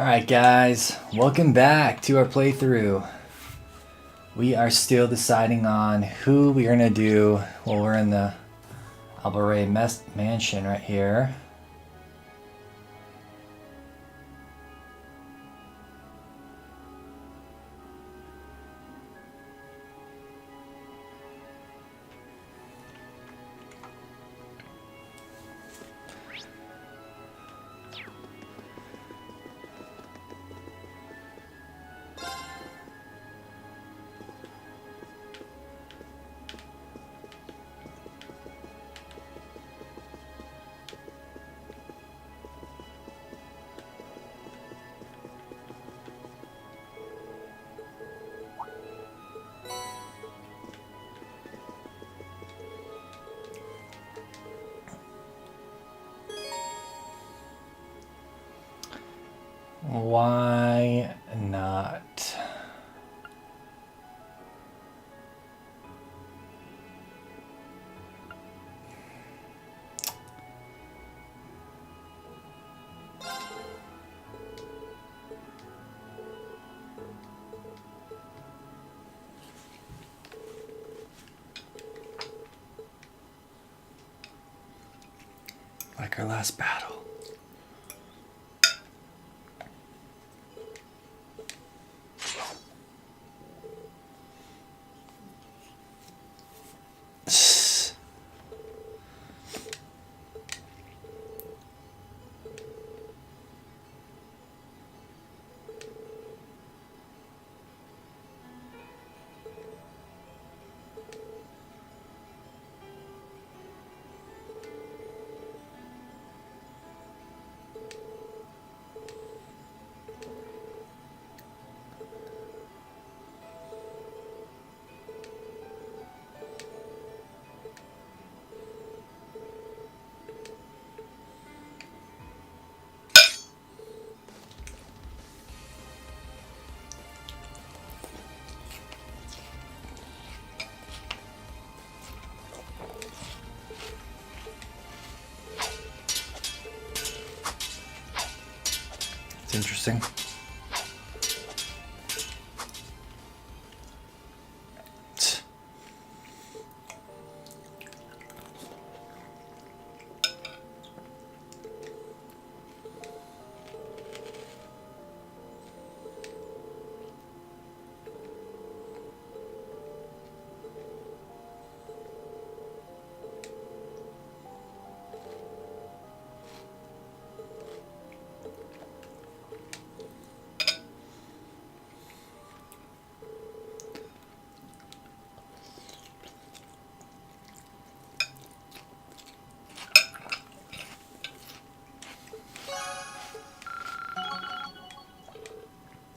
Alright guys, welcome back to our playthrough. We are still deciding on who we're gonna do. Well, we're in the Albaray mansion right here. Why not? Like our last battle. It's interesting.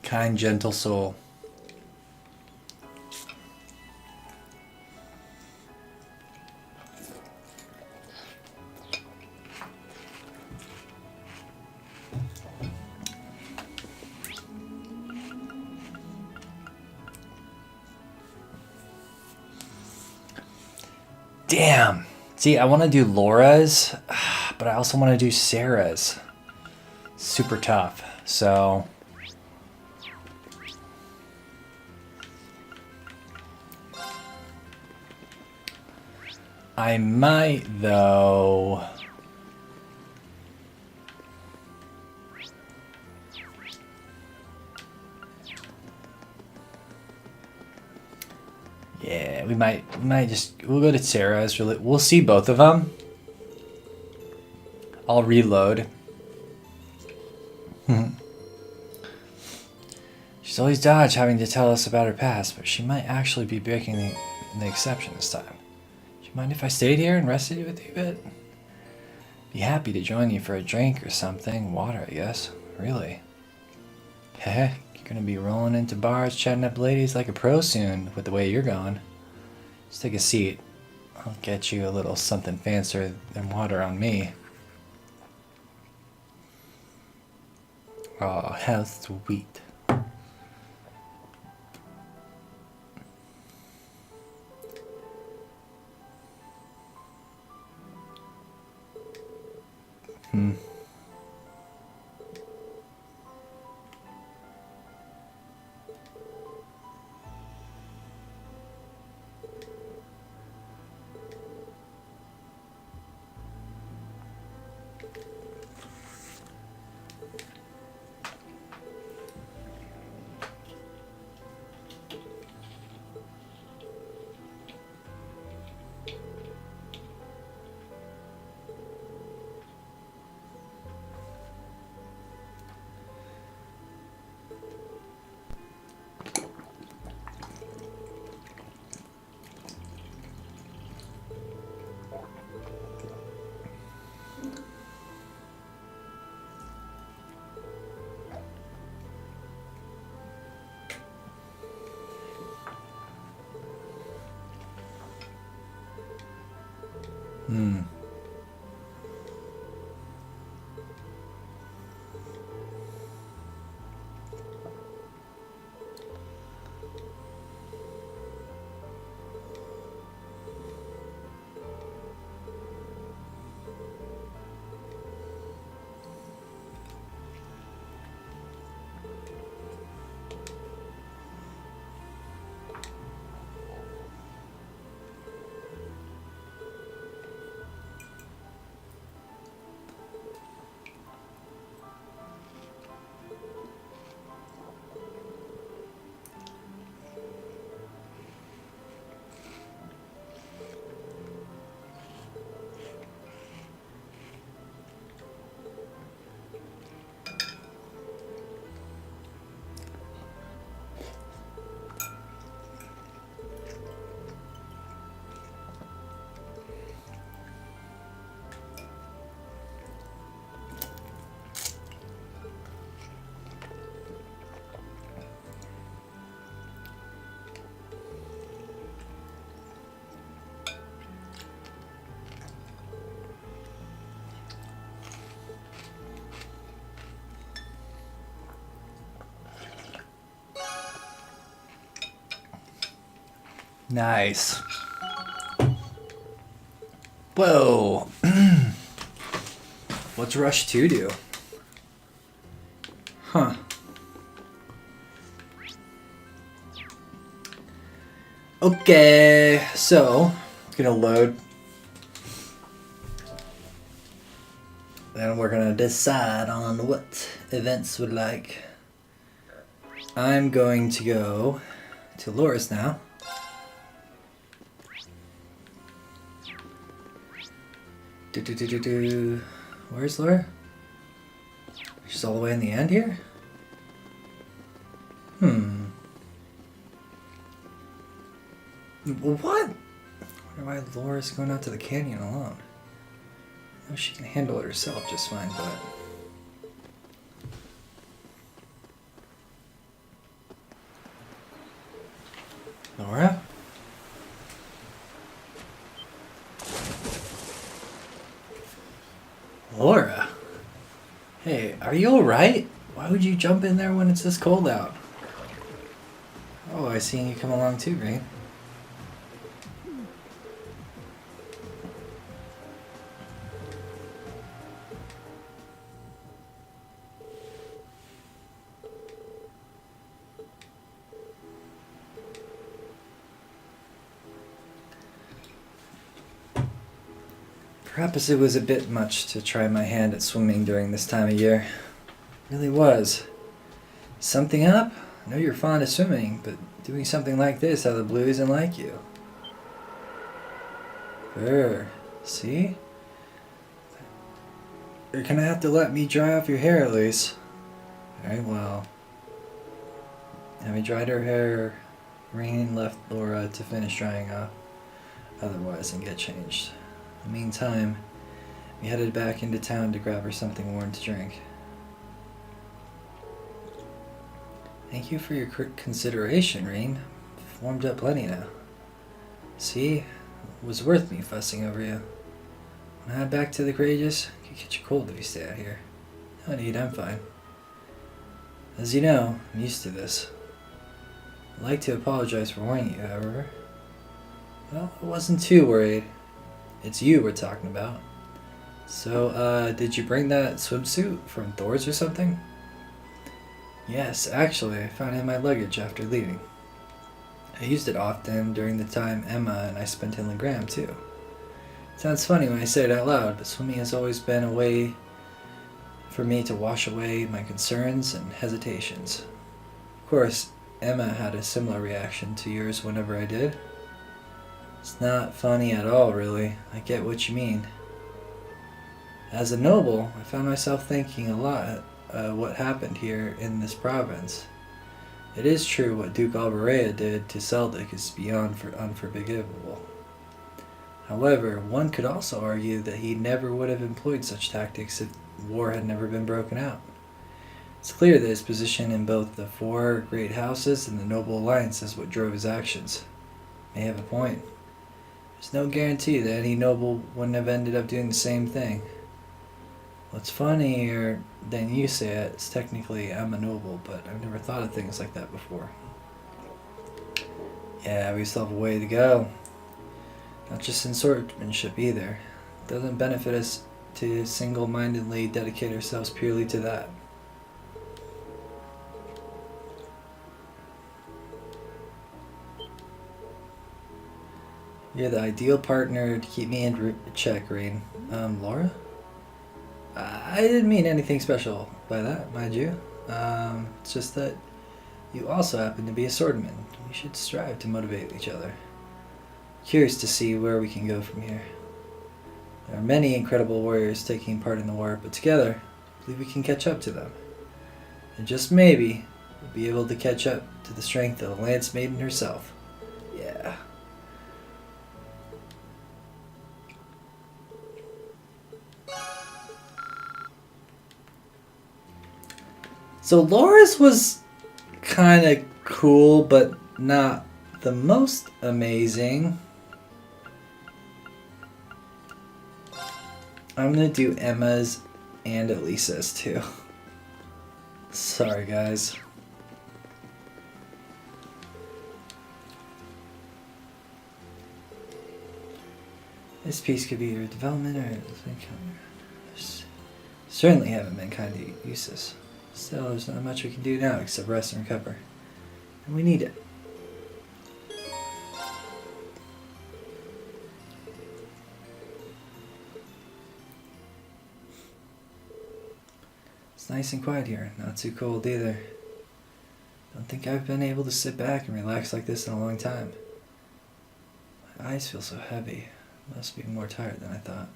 Kind, gentle soul. Damn. See, I want to do Laura's, but I also want to do Sarah's. Super tough. So I might, though. Yeah, we might we'll go to Sarah's. We'll see both of them. I'll reload. She's always dodged having to tell us about her past, but she might actually be breaking the exception this time. Do you mind if I stayed here and rested with you a bit? Be happy to join you for a drink or something. Water, I guess. Really? Heh, you're gonna be rolling into bars, chatting up ladies like a pro soon, with the way you're going. Just take a seat. I'll get you a little something fancier than water on me. Oh, how sweet. Hmm. Nice. Whoa. What's Rush 2 do? Huh. Okay, so it's gonna load. Then we're gonna decide on what events would like. I'm going to go to Loris now. Where's Laura? She's all the way in the end here? What? I wonder why Laura's going out to the canyon alone. I know she can handle it herself just fine, but... Laura? Laura? Hey, are you alright? Why would you jump in there when it's this cold out? Oh, I seen you come along too, Green. Perhaps it was a bit much to try my hand at swimming during this time of year. It really was. Something up? I know you're fond of swimming, but doing something like this out of the blue isn't like you. See? You're gonna have to let me dry off your hair at least. Very well. Having dried her hair, Rain left Laura to finish drying off, otherwise and get changed. In the meantime, we headed back into town to grab her something warm to drink. Thank you for your consideration, Rain. I've warmed up plenty now. See? It was worth me fussing over you. When I head back to the Courageous, I could catch a cold if you stay out here. No need, I'm fine. As you know, I'm used to this. I'd like to apologize for warning you, however. Well, I wasn't too worried. It's you we're talking about. So, did you bring that swimsuit from Thor's or something? Yes, actually, I found it in my luggage after leaving. I used it often during the time Emma and I spent in Legram, too. It sounds funny when I say it out loud, but swimming has always been a way for me to wash away my concerns and hesitations. Of course, Emma had a similar reaction to yours whenever I did. It's not funny at all, really. I get what you mean. As a noble, I found myself thinking a lot what happened here in this province. It is true what Duke Alvarea did to Seldic is beyond unforgivable. However, one could also argue that he never would have employed such tactics if war had never been broken out. It's clear that his position in both the four great houses and the noble alliance is what drove his actions. May have a point. There's no guarantee that any noble wouldn't have ended up doing the same thing. What's funnier than you say it is technically I'm a noble, but I've never thought of things like that before. Yeah, we still have a way to go. Not just in swordsmanship either. It doesn't benefit us to single-mindedly dedicate ourselves purely to that. You're the ideal partner to keep me in check, Rean. Laura? I didn't mean anything special by that, mind you. It's just that you also happen to be a swordman. We should strive to motivate each other. Curious to see where we can go from here. There are many incredible warriors taking part in the war, but together, I believe we can catch up to them. And just maybe, we'll be able to catch up to the strength of the Lance Maiden herself. Yeah. So Laura's was kind of cool, but not the most amazing. I'm going to do Emma's and Elisa's too. Sorry, guys. This piece could be your development or certainly haven't been kind to Eustace. Still, there's not much we can do now except rest and recover. And we need it. It's nice and quiet here, not too cold either. Don't think I've been able to sit back and relax like this in a long time. My eyes feel so heavy. Must be more tired than I thought.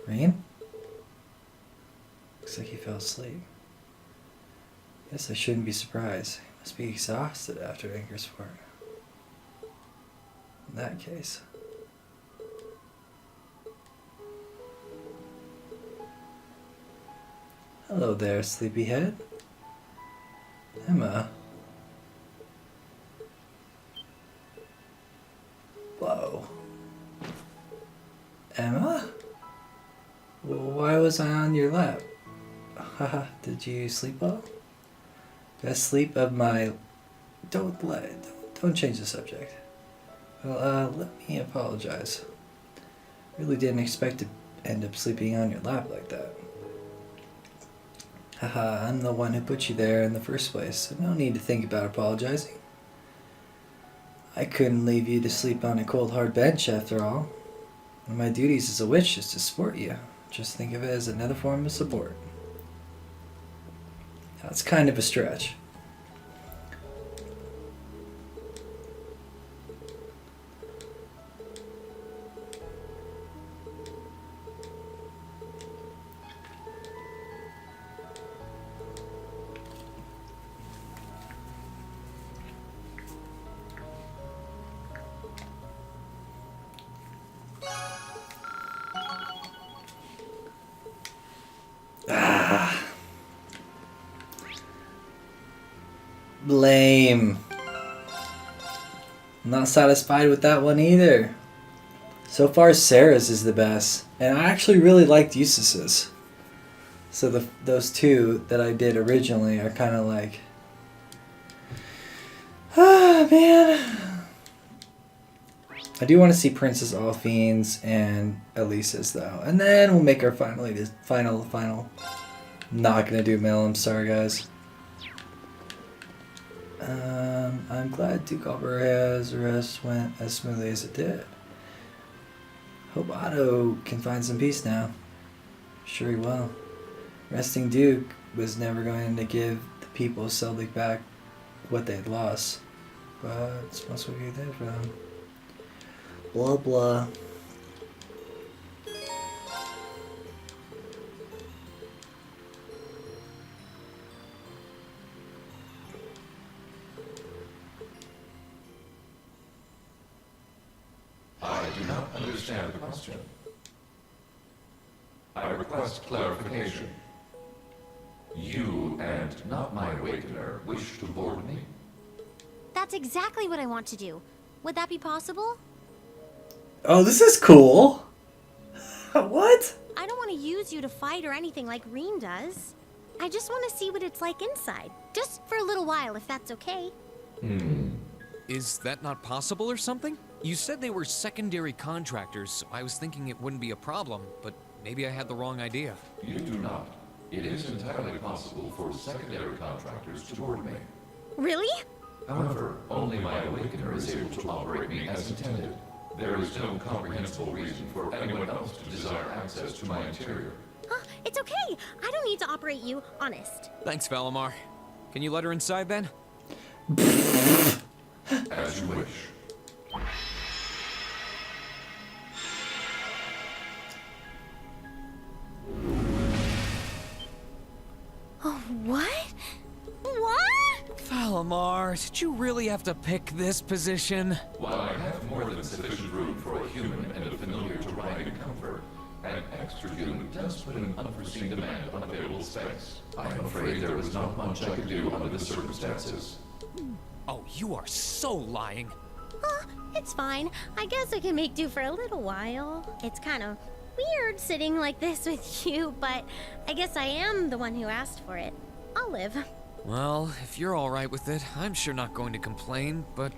Rean? Looks like he fell asleep. Guess I shouldn't be surprised. He must be exhausted after Anger's Fort. In that case. Hello there, sleepyhead. Emma. Whoa. Emma? Why was I on your lap? Haha, did you sleep well? Best sleep of my... Don't change the subject. Well, let me apologize. Really didn't expect to end up sleeping on your lap like that. Haha, I'm the one who put you there in the first place, so no need to think about apologizing. I couldn't leave you to sleep on a cold hard bench after all. One of my duties as a witch is to support you. Just think of it as another form of support. That's kind of a stretch. Lame. I'm not satisfied with that one either. So far, Sarah's is the best. And I actually really liked Eustace's. So those two that I did originally are kind of like... Ah, man. I do want to see Princess Alphine's and Elisa's, though. And then we'll make our final. Not going to do Mel, I'm sorry, guys. I'm glad Duke Albert's arrest went as smoothly as it did. Hope Otto can find some peace now. Sure he will. Resting Duke was never going to give the people of Seldig back what they'd lost. But it's most what he did for them. Blah blah. I do not understand the question. I request clarification. You and not my awakener wish to board me? That's exactly what I want to do. Would that be possible? Oh, this is cool. What? I don't want to use you to fight or anything like Rean does. I just want to see what it's like inside. Just for a little while, if that's okay. Is that not possible or something? You said they were secondary contractors, so I was thinking it wouldn't be a problem, but maybe I had the wrong idea. You do not. It is entirely possible for secondary contractors to board me. Really? However, only my Awakener is able to operate me as intended. There is no comprehensible reason for anyone else to desire access to my interior. Huh? It's okay. I don't need to operate you, honest. Thanks, Valimar. Can you let her inside then? As you wish. Oh, what? What? Valimar, did you really have to pick this position? While I have more than sufficient room for a human and a familiar to ride in comfort, an extra human does put an unforeseen demand on available space. I am afraid there is not much I could do under the circumstances. Oh, you are so lying. It's fine. I guess I can make do for a little while. It's kind of weird sitting like this with you, but I guess I am the one who asked for it. I'll live. Well, if you're alright with it, I'm sure not going to complain, but...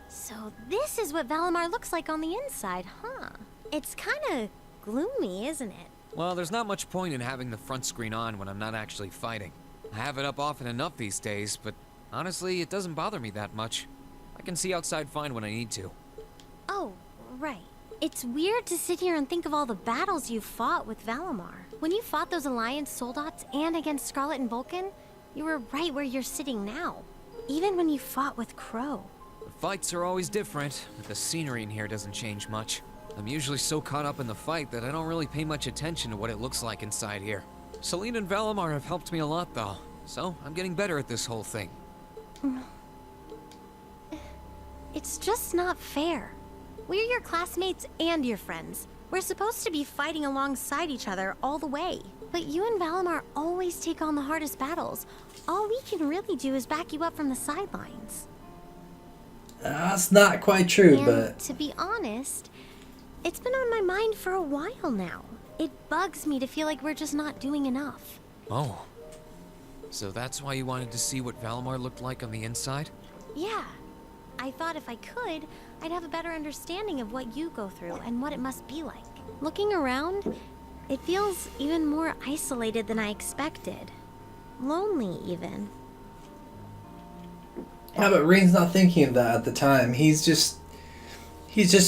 So this is what Valimar looks like on the inside, huh? It's kind of gloomy, isn't it? Well, there's not much point in having the front screen on when I'm not actually fighting. I have it up often enough these days, but honestly, it doesn't bother me that much. I can see outside fine when I need to. Oh, right. It's weird to sit here and think of all the battles you've fought with Valimar. When you fought those Alliance soldats and against Scarlet and Vulcan, you were right where you're sitting now. Even when you fought with Crow. The fights are always different, but the scenery in here doesn't change much. I'm usually so caught up in the fight that I don't really pay much attention to what it looks like inside here. Selene and Valimar have helped me a lot, though, so I'm getting better at this whole thing. It's just not fair. We're your classmates and your friends. We're supposed to be fighting alongside each other all the way. But you and Valimar always take on the hardest battles. All we can really do is back you up from the sidelines. That's not quite true, And but to be honest, it's been on my mind for a while now. It bugs me to feel like we're just not doing enough. Oh. So that's why you wanted to see what Valimar looked like on the inside? Yeah. I thought if I could, I'd have a better understanding of what you go through and what it must be like. Looking around, it feels even more isolated than I expected. Lonely, even. yeah, but Rain's not thinking of that at the time. He's just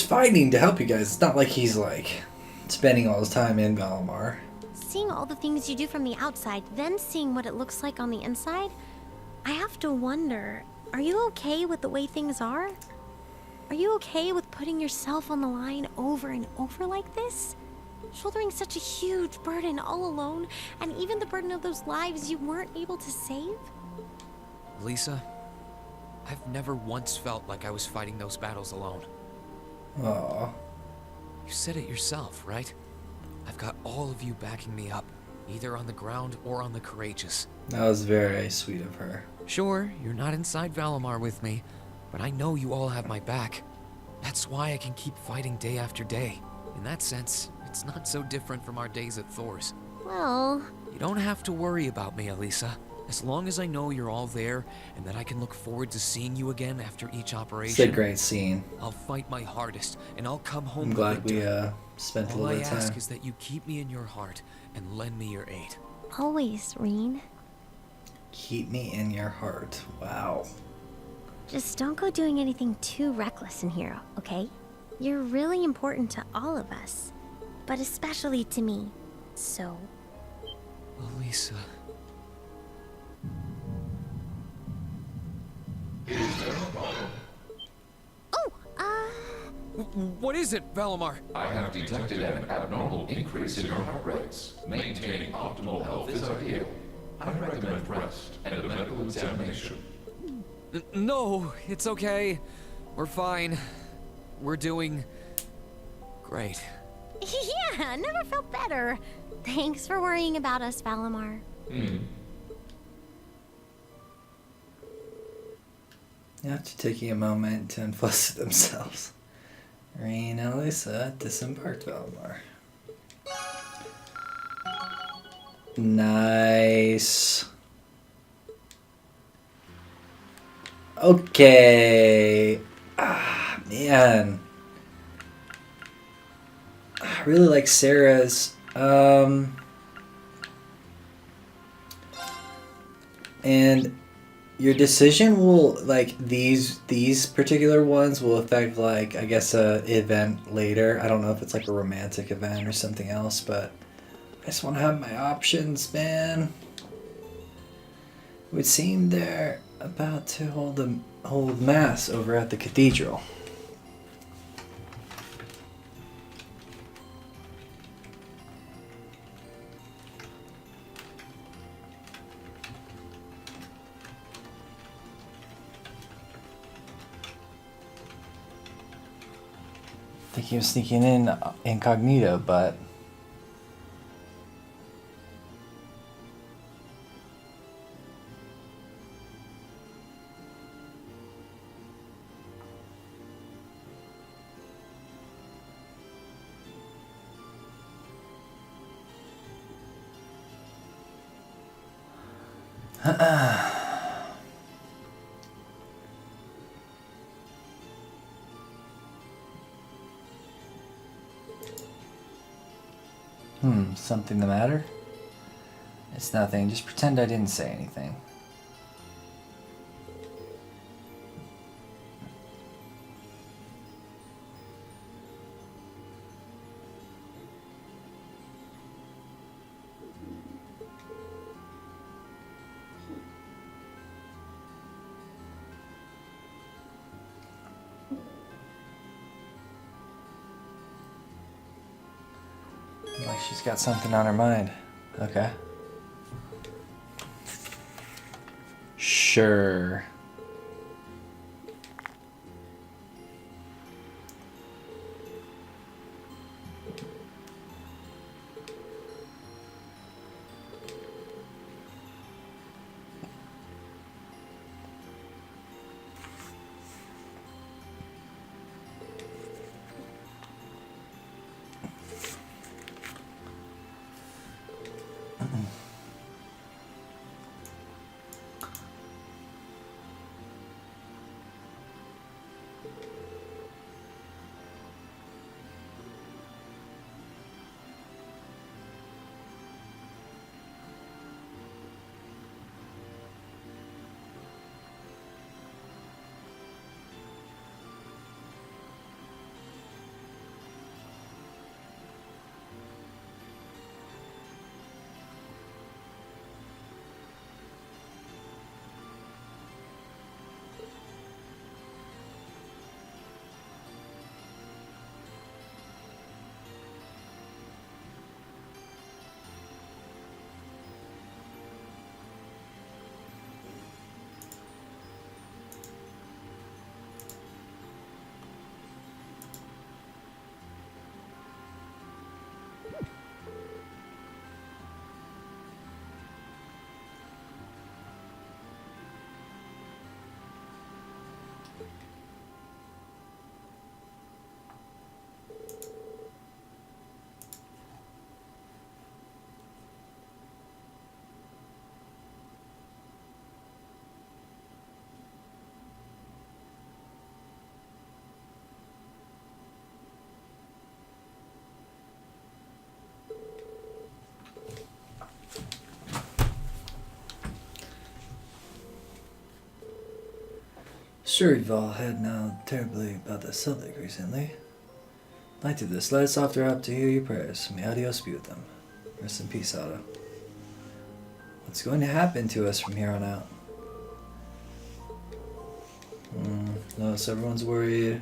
fighting to help you guys. It's not like he's like spending all his time in Valimar. Seeing all the things you do from the outside, then seeing what it looks like on the inside, I have to wonder, are you okay with the way things are? Are you okay with putting yourself on the line over and over like this? Shouldering such a huge burden all alone, and even the burden of those lives you weren't able to save? Lisa, I've never once felt like I was fighting those battles alone. Aw. You said it yourself, right? I've got all of you backing me up, either on the ground or on the Courageous. That was very sweet of her. Sure, you're not inside Valimar with me, but I know you all have my back. That's why I can keep fighting day after day. In that sense, it's not so different from our days at Thor's. Well, You don't have to worry about me, Elisa. As long as I know you're all there and that I can look forward to seeing you again after each operation. It's a great scene. I'll fight my hardest and I'll come home. I'm glad we victor. spent a All little I bit of ask time. is that you keep me in your heart and lend me your aid. always, Reen. Keep me in your heart. Wow. Just don't go doing anything too reckless in here, okay? You're really important to all of us, but especially to me. So, Elisa. oh, What is it, Valimar? I have detected an abnormal increase in your heart rates. Maintaining optimal health is ideal. I recommend rest and a medical examination. No, it's okay. We're fine. We're doing great. yeah, never felt better. Thanks for worrying about us, Valimar. After taking a moment to unfuss themselves, Reen and Alyssa disembarked Valimar. Nice. Okay. Ah, man. I really like Sarah's. And your decision will, like, these particular ones will affect, like, I guess a event later. I don't know if it's like a romantic event or something else, but I just want to have my options, man. It would seem they're about to hold mass over at the cathedral. I think he was sneaking in incognito, but something the matter? It's nothing. Just pretend I didn't say anything. Like she's got something on her mind. Okay. Sure. Sure, you've all had now terribly about the Celtic recently. Like to this, let us offer up to hear your prayers. May Adios be with them. Rest in peace, Otto. What's going to happen to us from here on out? No, so everyone's worried.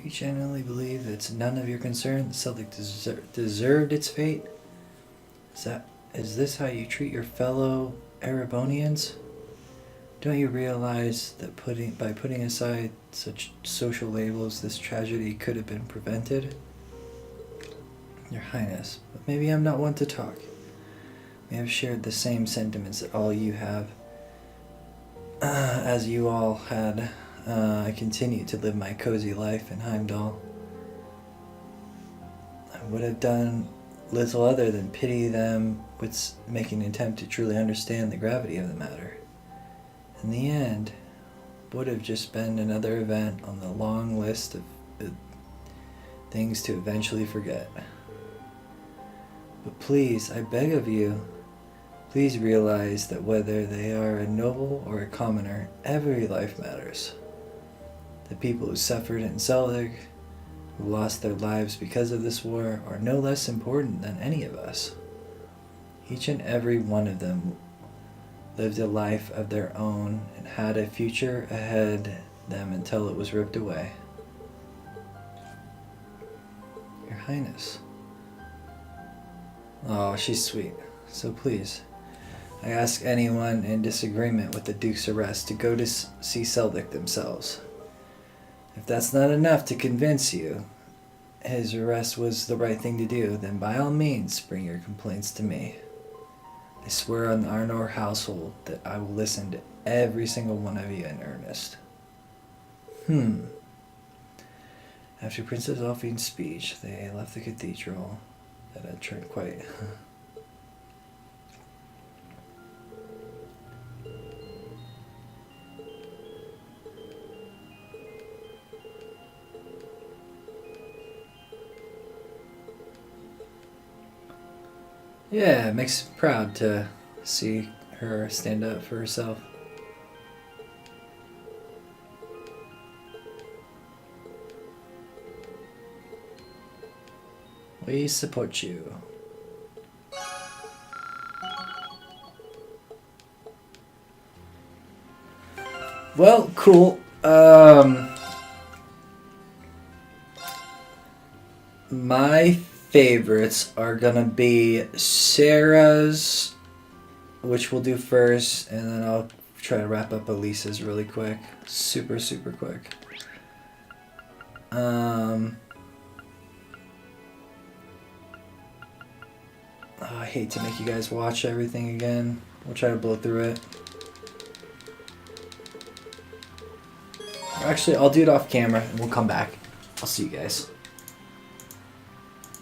You genuinely believe it's none of your concern that Celtic deserved its fate? Is this how you treat your fellow Erebonians? Don't you realize that by putting aside such social labels, this tragedy could have been prevented? Your Highness, but maybe I'm not one to talk. We have shared the same sentiments that all you have. As you all had, I continue to live my cozy life in Heimdall. I would have done little other than pity them with making an attempt to truly understand the gravity of the matter. In the end, would have just been another event on the long list of things to eventually forget. But please, I beg of you, please realize that whether they are a noble or a commoner, every life matters. The people who suffered in Celtic, who lost their lives because of this war, are no less important than any of us. Each and every one of them lived a life of their own and had a future ahead them until it was ripped away. Your Highness. Oh, she's sweet. So please, I ask anyone in disagreement with the Duke's arrest to go to see Celtic themselves. If that's not enough to convince you his arrest was the right thing to do, then by all means bring your complaints to me. I swear on the Arnor household that I will listen to every single one of you in earnest. After Princess Elfine's speech, they left the cathedral. That had turned quite... Yeah, it makes me proud to see her stand up for herself. We support you. Well, cool. My favorites are gonna be Sarah's, which we'll do first, and then I'll try to wrap up Elisa's really quick. Super, super quick. I hate to make you guys watch everything again. We'll try to blow through it. Actually, I'll do it off camera and we'll come back. I'll see you guys.